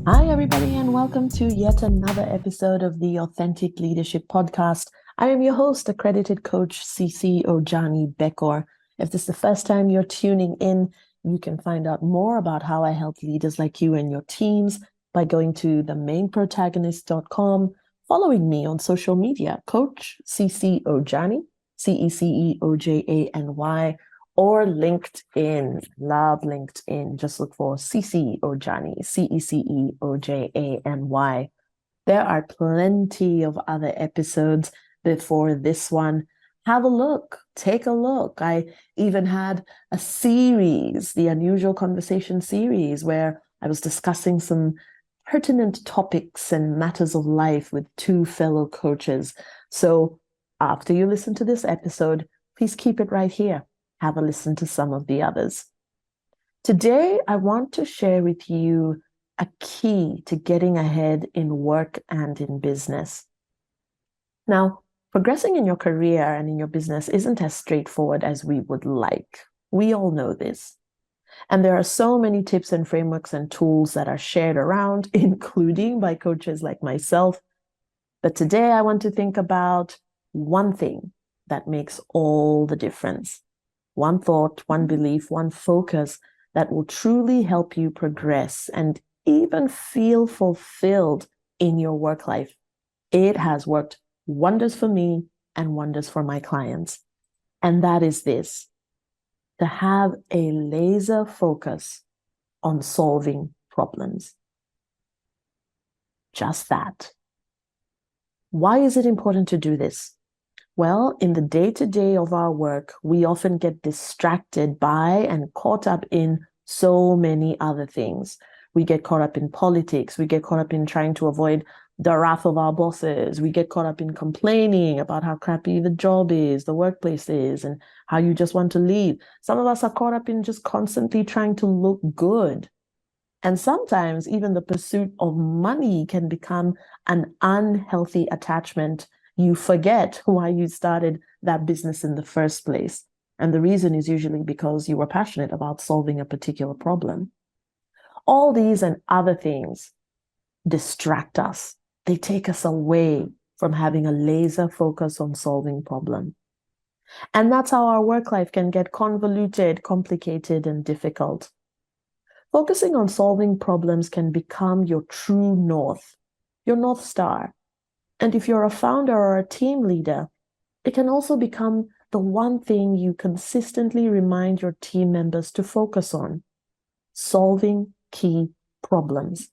Hi, everybody, and welcome to yet another episode of the Authentic Leadership Podcast. I am your host, accredited coach CC Ojany-Bekhor. If this is the first time you're tuning in, you can find out more about how I help leaders like you and your teams by going to themainprotagonist.com, following me on social media, Coach CC Ojany, CECEOJANY, or LinkedIn. Love LinkedIn. Just look for CC Ojany, CECEOJANY. There are plenty of other episodes before this one. Have a look, take a look. I even had a series, the Unusual Conversation series, where I was discussing some pertinent topics and matters of life with two fellow coaches. So after you listen to this episode, please keep it right here. Have a listen to some of the others. Today, I want to share with you a key to getting ahead in work and in business. Now, progressing in your career and in your business isn't as straightforward as we would like. We all know this. And there are so many tips and frameworks and tools that are shared around, including by coaches like myself. But today, I want to think about one thing that makes all the difference. One thought, one belief, one focus that will truly help you progress and even feel fulfilled in your work life. It has worked wonders for me and wonders for my clients. And that is this: to have a laser focus on solving problems. Just that. Why is it important to do this? Well, in the day-to-day of our work, we often get distracted by and caught up in so many other things. We get caught up in politics. We get caught up in trying to avoid the wrath of our bosses. We get caught up in complaining about how crappy the job is, the workplace is, and how you just want to leave. Some of us are caught up in just constantly trying to look good. And sometimes even the pursuit of money can become an unhealthy attachment. You forget why you started that business in the first place. And the reason is usually because you were passionate about solving a particular problem. All these and other things distract us. They take us away from having a laser focus on solving problems. And that's how our work life can get convoluted, complicated, and difficult. Focusing on solving problems can become your true north, your North Star. And if you're a founder or a team leader, it can also become the one thing you consistently remind your team members to focus on: solving key problems.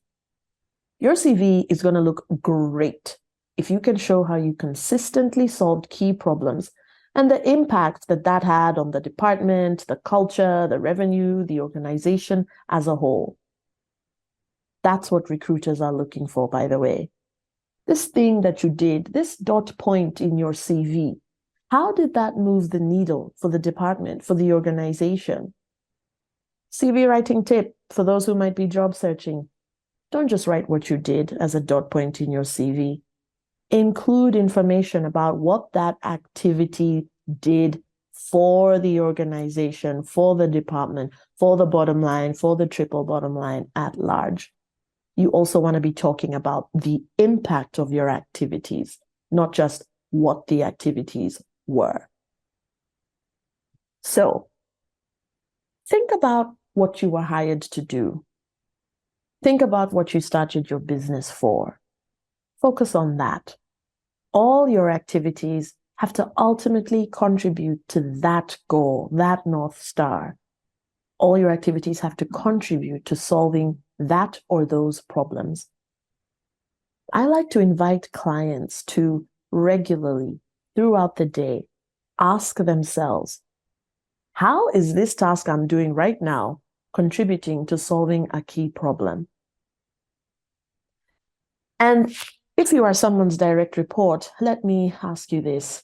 Your CV is going to look great if you can show how you consistently solved key problems and the impact that that had on the department, the culture, the revenue, the organization as a whole. That's what recruiters are looking for, by the way. This thing that you did, this dot point in your CV, how did that move the needle for the department, for the organization? CV writing tip for those who might be job searching: don't just write what you did as a dot point in your CV. Include information about what that activity did for the organization, for the department, for the bottom line, for the triple bottom line at large. You also want to be talking about the impact of your activities, not just what the activities were. So think about what you were hired to do. Think about what you started your business for. Focus on that. All your activities have to ultimately contribute to that goal, that North Star. All your activities have to contribute to solving that or those problems. I like to invite clients to regularly, throughout the day, ask themselves, how is this task I'm doing right now contributing to solving a key problem? And if you are someone's direct report, let me ask you this: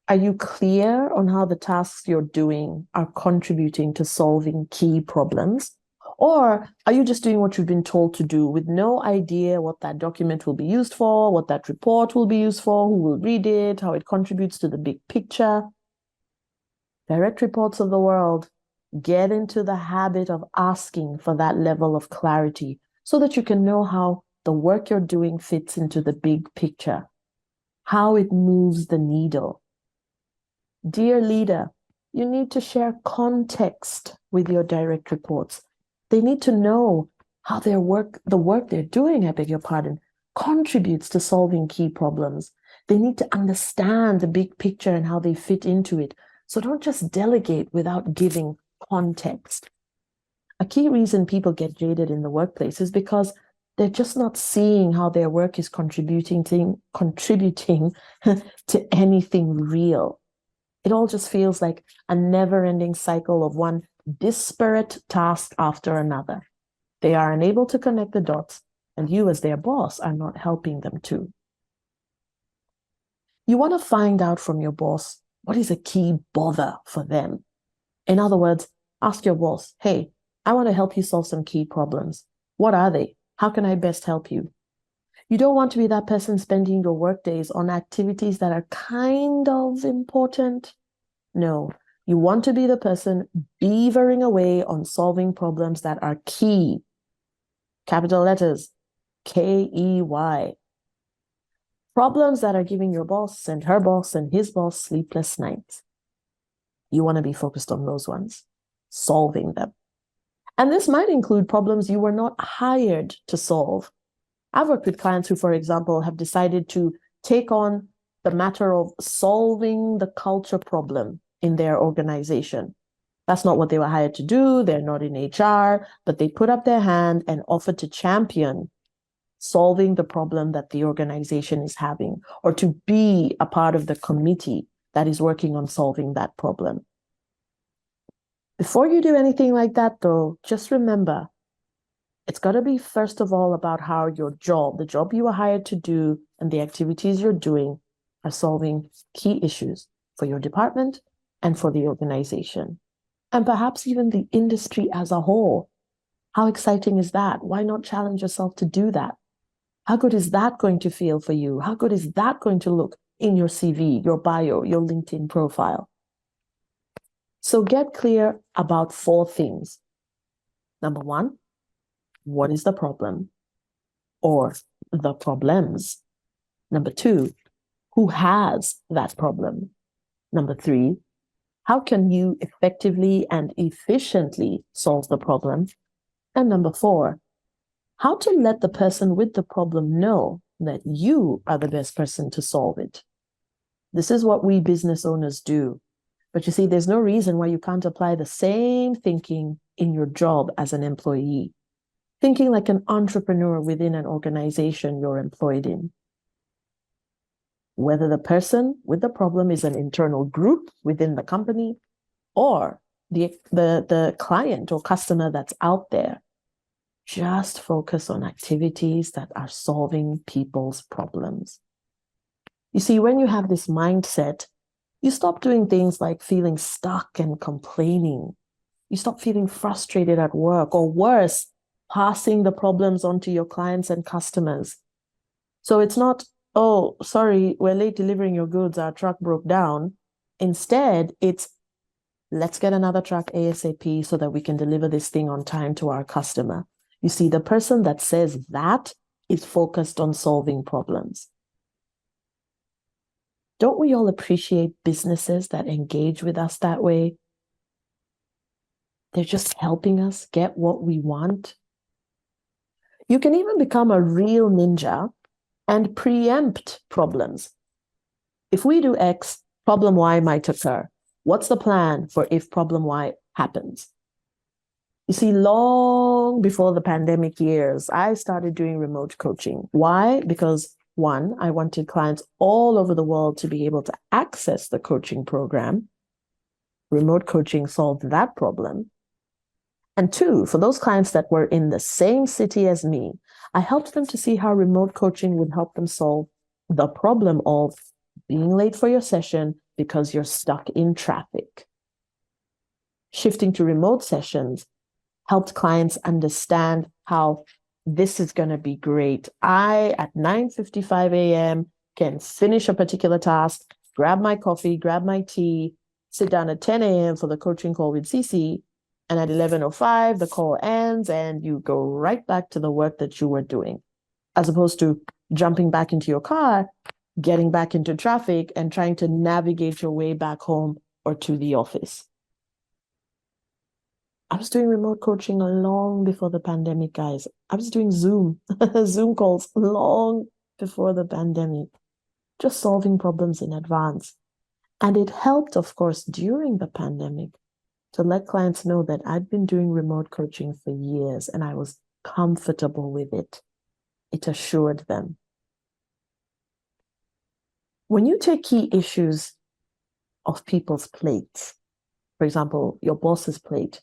are you clear on how the tasks you're doing are contributing to solving key problems? Or are you just doing what you've been told to do with no idea what that document will be used for, what that report will be used for, who will read it, how it contributes to the big picture? Direct reports of the world, get into the habit of asking for that level of clarity so that you can know how the work you're doing fits into the big picture, how it moves the needle. Dear leader, you need to share context with your direct reports. They need to know how the work they're doing, I beg your pardon, contributes to solving key problems. They need to understand the big picture and how they fit into it. So don't just delegate without giving context. A key reason people get jaded in the workplace is because they're just not seeing how their work is contributing to anything real. It all just feels like a never-ending cycle of one disparate task after another. They are unable to connect the dots, and you as their boss are not helping them to. You want to find out from your boss what is a key bother for them. In other words, ask your boss, hey, I want to help you solve some key problems. What are they? How can I best help you? You don't want to be that person spending your workdays on activities that are kind of important. No, you want to be the person beavering away on solving problems that are key. Capital letters, K-E-Y. Problems that are giving your boss and her boss and his boss sleepless nights. You want to be focused on those ones, solving them. And this might include problems you were not hired to solve. I've worked with clients who, for example, have decided to take on the matter of solving the culture problem in their organization. That's not what they were hired to do. They're not in HR, but they put up their hand and offered to champion solving the problem that the organization is having, or to be a part of the committee that is working on solving that problem. Before you do anything like that, though, just remember, it's got to be, first of all, about how your job, the job you were hired to do, and the activities you're doing are solving key issues for your department and for the organization, and perhaps even the industry as a whole. How exciting is that? Why not challenge yourself to do that? How good is that going to feel for you? How good is that going to look in your CV, your bio, your LinkedIn profile? So get clear about 4 things. Number 1, what is the problem or the problems? Number 2, who has that problem? Number 3, how can you effectively and efficiently solve the problem? And number 4, how to let the person with the problem know that you are the best person to solve it. This is what we business owners do. But you see, there's no reason why you can't apply the same thinking in your job as an employee. Thinking like an entrepreneur within an organization you're employed in. Whether the person with the problem is an internal group within the company or the client or customer that's out there, just focus on activities that are solving people's problems. You see, when you have this mindset, you stop doing things like feeling stuck and complaining. You stop feeling frustrated at work, or worse, passing the problems on to your clients and customers. So it's not, oh, sorry, we're late delivering your goods, our truck broke down. Instead, it's, let's get another truck ASAP so that we can deliver this thing on time to our customer. You see, the person that says that is focused on solving problems. Don't we all appreciate businesses that engage with us that way? They're just helping us get what we want. You can even become a real ninja and preempt problems. If we do X, problem Y might occur. What's the plan for if problem Y happens? You see, long before the pandemic years, I started doing remote coaching. Why? Because 1, I wanted clients all over the world to be able to access the coaching program. Remote coaching solved that problem. And 2, for those clients that were in the same city as me, I helped them to see how remote coaching would help them solve the problem of being late for your session because you're stuck in traffic. Shifting to remote sessions helped clients understand how this is going to be great. I, at 9:55 a.m., can finish a particular task, grab my coffee, grab my tea, sit down at 10 a.m. for the coaching call with Cece, and at 11:05, the call ends. hands and you go right back to the work that you were doing, as opposed to jumping back into your car, getting back into traffic, and trying to navigate your way back home or to the office. I was doing remote coaching long before the pandemic, guys. I was doing Zoom calls long before the pandemic, just solving problems in advance. And it helped, of course, during the pandemic to let clients know that I'd been doing remote coaching for years and I was comfortable with it. It assured them. When you take key issues of people's plates, for example, your boss's plate,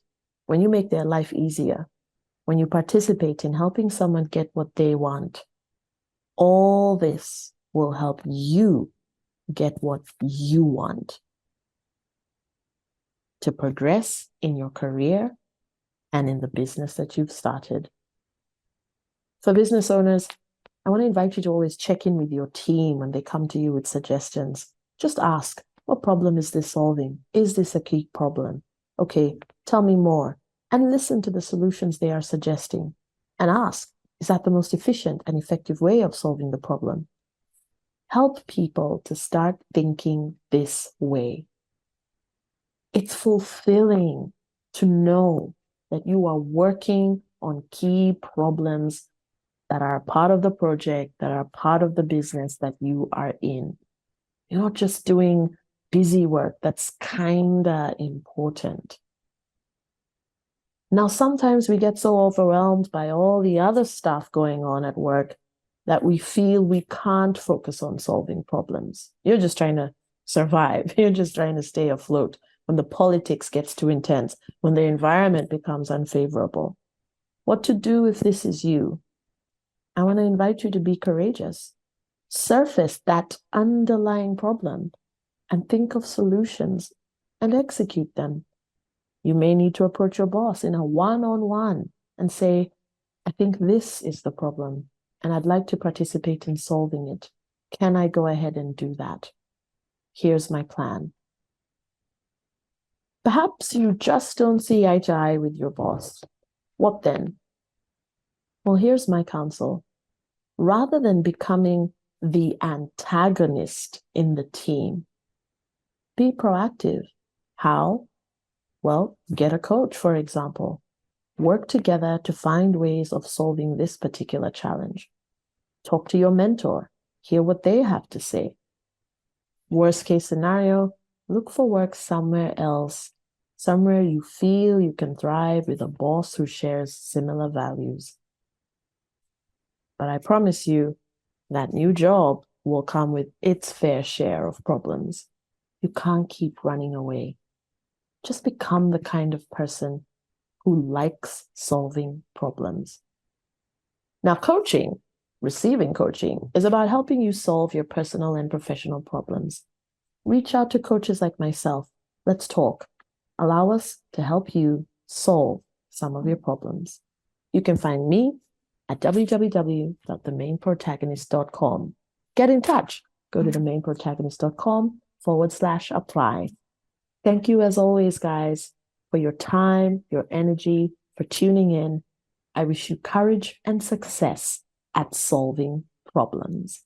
when you make their life easier, when you participate in helping someone get what they want, all this will help you get what you want to progress in your career and in the business that you've started. For business owners, I want to invite you to always check in with your team when they come to you with suggestions. Just ask, what problem is this solving? Is this a key problem? Okay, tell me more. And listen to the solutions they are suggesting. And ask, is that the most efficient and effective way of solving the problem? Help people to start thinking this way. It's fulfilling to know that you are working on key problems that are part of the project, that are part of the business that you are in. You're not just doing busy work that's kinda important. Now, sometimes we get so overwhelmed by all the other stuff going on at work that we feel we can't focus on solving problems. You're just trying to survive. You're just trying to stay afloat when the politics gets too intense, when the environment becomes unfavorable. What to do if this is you? I want to invite you to be courageous. Surface that underlying problem and think of solutions and execute them. You may need to approach your boss in a one-on-one and say, I think this is the problem, and I'd like to participate in solving it. Can I go ahead and do that? Here's my plan. Perhaps you just don't see eye to eye with your boss. What then? Well, here's my counsel. Rather than becoming the antagonist in the team, be proactive. How? Well, get a coach, for example. Work together to find ways of solving this particular challenge. Talk to your mentor. Hear what they have to say. Worst case scenario, look for work somewhere else, somewhere you feel you can thrive with a boss who shares similar values. But I promise you, that new job will come with its fair share of problems. You can't keep running away. Just become the kind of person who likes solving problems. Now, receiving coaching, is about helping you solve your personal and professional problems. Reach out to coaches like myself. Let's talk. Allow us to help you solve some of your problems. You can find me at www.themainprotagonist.com. Get in touch. Go to themainprotagonist.com/apply. Thank you, as always, guys, for your time, your energy, for tuning in. I wish you courage and success at solving problems.